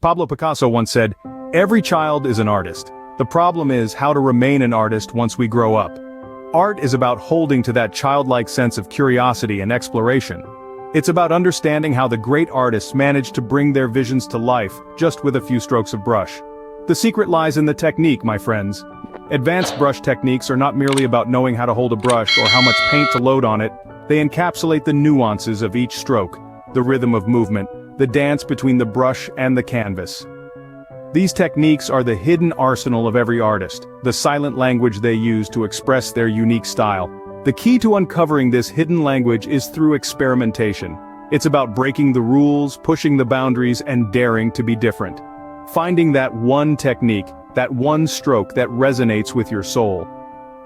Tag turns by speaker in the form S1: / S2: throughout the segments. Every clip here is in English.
S1: Pablo Picasso once said, "Every child is an artist. The problem is how to remain an artist once we grow up." Art is about holding to that childlike sense of curiosity and exploration. It's about understanding how the great artists managed to bring their visions to life just with a few strokes of brush. The secret lies in the technique, my friends. Advanced brush techniques are not merely about knowing how to hold a brush or how much paint to load on it. They encapsulate the nuances of each stroke, the rhythm of movement, the dance between the brush and the canvas. These techniques are the hidden arsenal of every artist, the silent language they use to express their unique style. The key to uncovering this hidden language is through experimentation. It's about breaking the rules, pushing the boundaries, and daring to be different. Finding that one technique, that one stroke that resonates with your soul.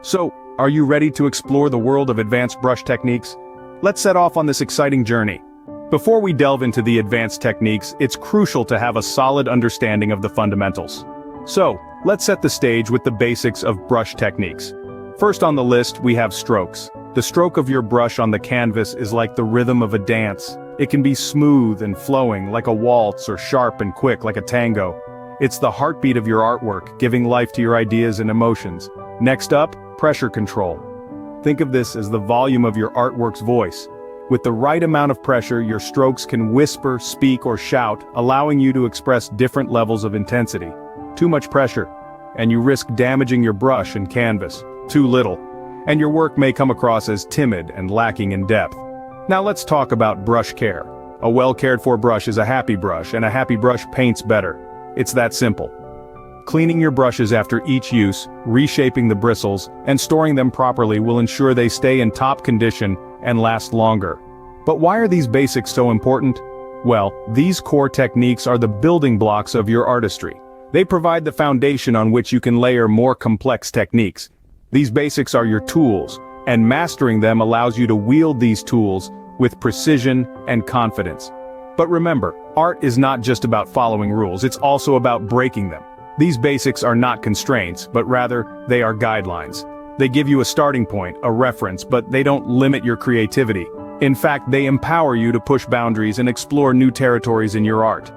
S1: So, are you ready to explore the world of advanced brush techniques? Let's set off on this exciting journey. Before we delve into the advanced techniques, it's crucial to have a solid understanding of the fundamentals. So, let's set the stage with the basics of brush techniques. First on the list, we have strokes. The stroke of your brush on the canvas is like the rhythm of a dance. It can be smooth and flowing like a waltz or sharp and quick like a tango. It's the heartbeat of your artwork, giving life to your ideas and emotions. Next up, pressure control. Think of this as the volume of your artwork's voice. With the right amount of pressure, your strokes can whisper, speak, or shout, allowing you to express different levels of intensity. Too much pressure, and you risk damaging your brush and canvas. Too little, and your work may come across as timid and lacking in depth. Now let's talk about brush care. A well-cared-for brush is a happy brush, and a happy brush paints better. It's that simple. Cleaning your brushes after each use, reshaping the bristles, and storing them properly will ensure they stay in top condition and last longer. But why are these basics so important? Well, these core techniques are the building blocks of your artistry. They provide the foundation on which you can layer more complex techniques. These basics are your tools, and mastering them allows you to wield these tools with precision and confidence. But remember, art is not just about following rules, it's also about breaking them. These basics are not constraints, but rather, they are guidelines. They give you a starting point, a reference, but they don't limit your creativity. In fact, they empower you to push boundaries and explore new territories in your art.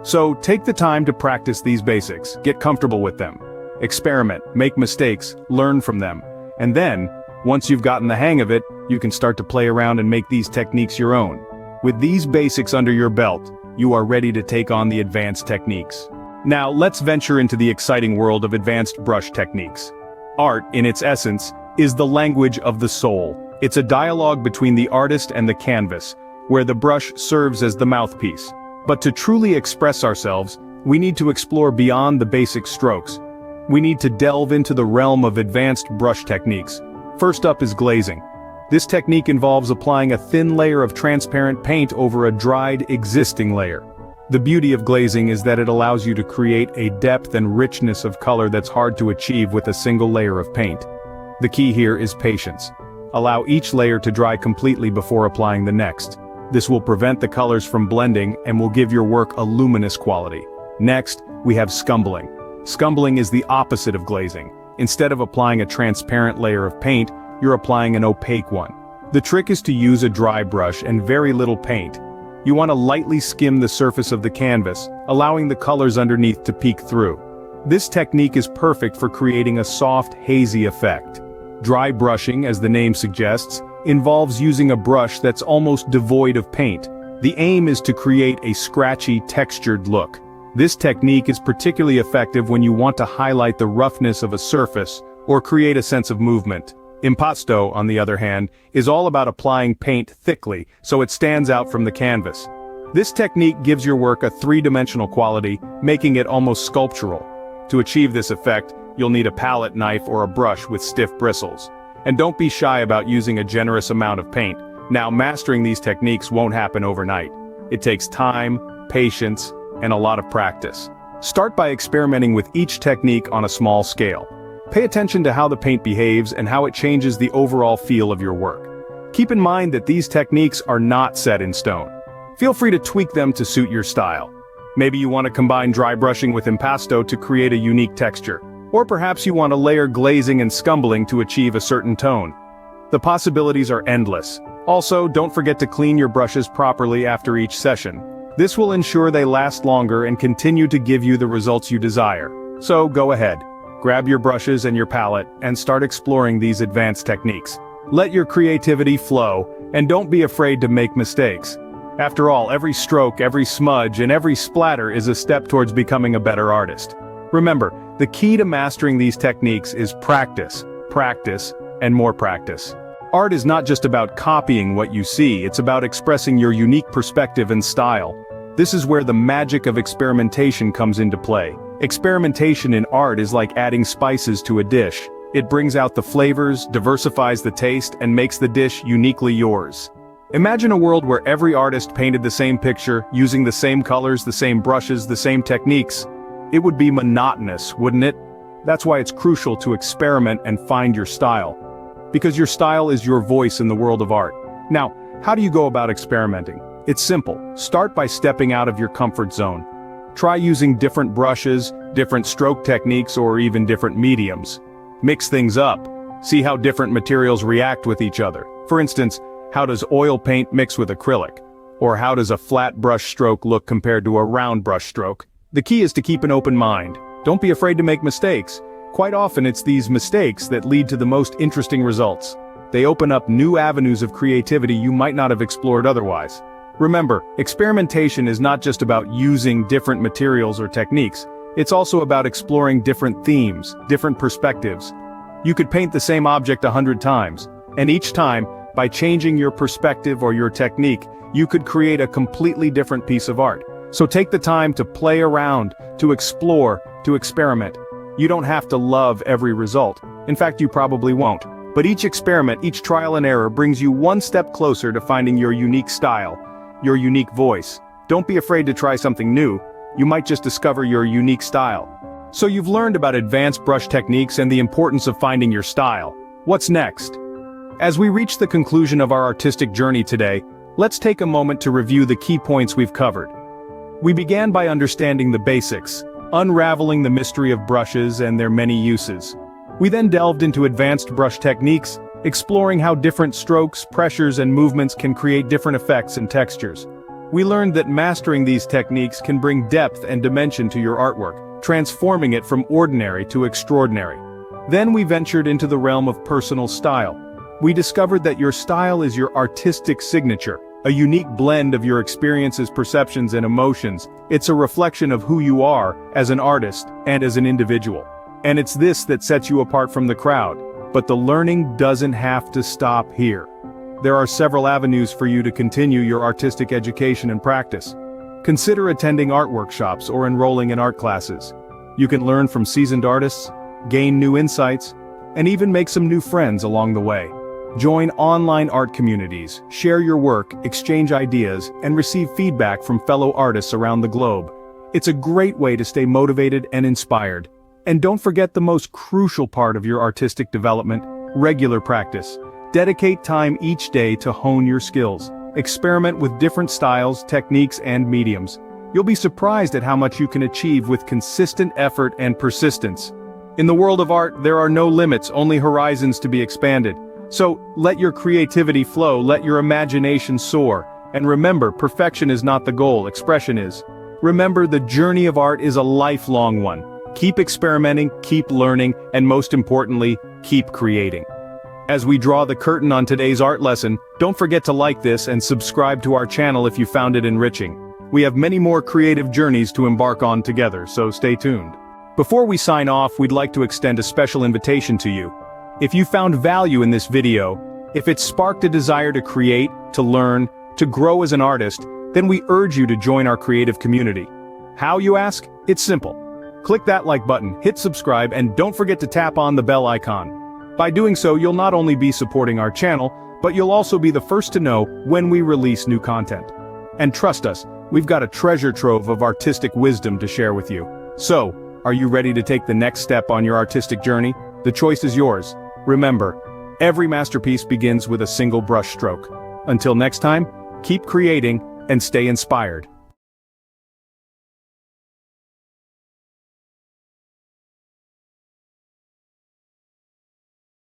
S1: So, take the time to practice these basics, get comfortable with them. Experiment, make mistakes, learn from them. And then, once you've gotten the hang of it, you can start to play around and make these techniques your own. With these basics under your belt, you are ready to take on the advanced techniques. Now, let's venture into the exciting world of advanced brush techniques. Art, in its essence, is the language of the soul. It's a dialogue between the artist and the canvas, where the brush serves as the mouthpiece. But to truly express ourselves, we need to explore beyond the basic strokes. We need to delve into the realm of advanced brush techniques. First up is glazing. This technique involves applying a thin layer of transparent paint over a dried, existing layer. The beauty of glazing is that it allows you to create a depth and richness of color that's hard to achieve with a single layer of paint. The key here is patience. Allow each layer to dry completely before applying the next. This will prevent the colors from blending and will give your work a luminous quality. Next, we have scumbling. Scumbling is the opposite of glazing. Instead of applying a transparent layer of paint, you're applying an opaque one. The trick is to use a dry brush and very little paint. You want to lightly skim the surface of the canvas, allowing the colors underneath to peek through. This technique is perfect for creating a soft, hazy effect. Dry brushing, as the name suggests, involves using a brush that's almost devoid of paint. The aim is to create a scratchy, textured look. This technique is particularly effective when you want to highlight the roughness of a surface or create a sense of movement. Impasto, on the other hand, is all about applying paint thickly so it stands out from the canvas. This technique gives your work a three-dimensional quality, making it almost sculptural. To achieve this effect, you'll need a palette knife or a brush with stiff bristles. And don't be shy about using a generous amount of paint. Now, mastering these techniques won't happen overnight. It takes time, patience, and a lot of practice. Start by experimenting with each technique on a small scale. Pay attention to how the paint behaves and how it changes the overall feel of your work. Keep in mind that these techniques are not set in stone. Feel free to tweak them to suit your style. Maybe you want to combine dry brushing with impasto to create a unique texture. Or perhaps you want to layer glazing and scumbling to achieve a certain tone. The possibilities are endless. Also, don't forget to clean your brushes properly after each session. This will ensure they last longer and continue to give you the results you desire. So go ahead, grab your brushes and your palette, and start exploring these advanced techniques. Let your creativity flow, and don't be afraid to make mistakes. After all, every stroke, every smudge, and every splatter is a step towards becoming a better artist. Remember, the key to mastering these techniques is practice, practice, and more practice. Art is not just about copying what you see, it's about expressing your unique perspective and style. This is where the magic of experimentation comes into play. Experimentation in art is like adding spices to a dish. It brings out the flavors, diversifies the taste, and makes the dish uniquely yours. Imagine a world where every artist painted the same picture, using the same colors, the same brushes, the same techniques. It would be monotonous, wouldn't it? That's why it's crucial to experiment and find your style. Because your style is your voice in the world of art. Now, how do you go about experimenting? It's simple. Start by stepping out of your comfort zone. Try using different brushes, different stroke techniques, or even different mediums. Mix things up. See how different materials react with each other. For instance, how does oil paint mix with acrylic? Or how does a flat brush stroke look compared to a round brush stroke? The key is to keep an open mind. Don't be afraid to make mistakes. Quite often it's these mistakes that lead to the most interesting results. They open up new avenues of creativity you might not have explored otherwise. Remember, experimentation is not just about using different materials or techniques. It's also about exploring different themes, different perspectives. You could paint the same object 100 times, and each time, by changing your perspective or your technique, you could create a completely different piece of art. So take the time to play around, to explore, to experiment. You don't have to love every result. In fact, you probably won't. But each experiment, each trial and error brings you one step closer to finding your unique style, your unique voice. Don't be afraid to try something new. You might just discover your unique style. So you've learned about advanced brush techniques and the importance of finding your style. What's next? As we reach the conclusion of our artistic journey today, let's take a moment to review the key points we've covered. We began by understanding the basics, unraveling the mystery of brushes and their many uses. We then delved into advanced brush techniques, exploring how different strokes, pressures, and movements can create different effects and textures. We learned that mastering these techniques can bring depth and dimension to your artwork, transforming it from ordinary to extraordinary. Then we ventured into the realm of personal style. We discovered that your style is your artistic signature, a unique blend of your experiences, perceptions, and emotions. It's a reflection of who you are as an artist and as an individual. And it's this that sets you apart from the crowd. But the learning doesn't have to stop here. There are several avenues for you to continue your artistic education and practice. Consider attending art workshops or enrolling in art classes. You can learn from seasoned artists, gain new insights, and even make some new friends along the way. Join online art communities, share your work, exchange ideas, and receive feedback from fellow artists around the globe. It's a great way to stay motivated and inspired. And don't forget the most crucial part of your artistic development: regular practice. Dedicate time each day to hone your skills. Experiment with different styles, techniques, and mediums. You'll be surprised at how much you can achieve with consistent effort and persistence. In the world of art, there are no limits, only horizons to be expanded. So, let your creativity flow, let your imagination soar. And remember, perfection is not the goal, expression is. Remember, the journey of art is a lifelong one. Keep experimenting, keep learning, and most importantly, keep creating. As we draw the curtain on today's art lesson, don't forget to like this and subscribe to our channel if you found it enriching. We have many more creative journeys to embark on together, so stay tuned. Before we sign off, we'd like to extend a special invitation to you. If you found value in this video, if it sparked a desire to create, to learn, to grow as an artist, then we urge you to join our creative community. How, you ask? It's simple. Click that like button, hit subscribe, and don't forget to tap on the bell icon. By doing so, you'll not only be supporting our channel, but you'll also be the first to know when we release new content. And trust us, we've got a treasure trove of artistic wisdom to share with you. So, are you ready to take the next step on your artistic journey? The choice is yours. Remember, every masterpiece begins with a single brush stroke. Until next time, keep creating and stay inspired.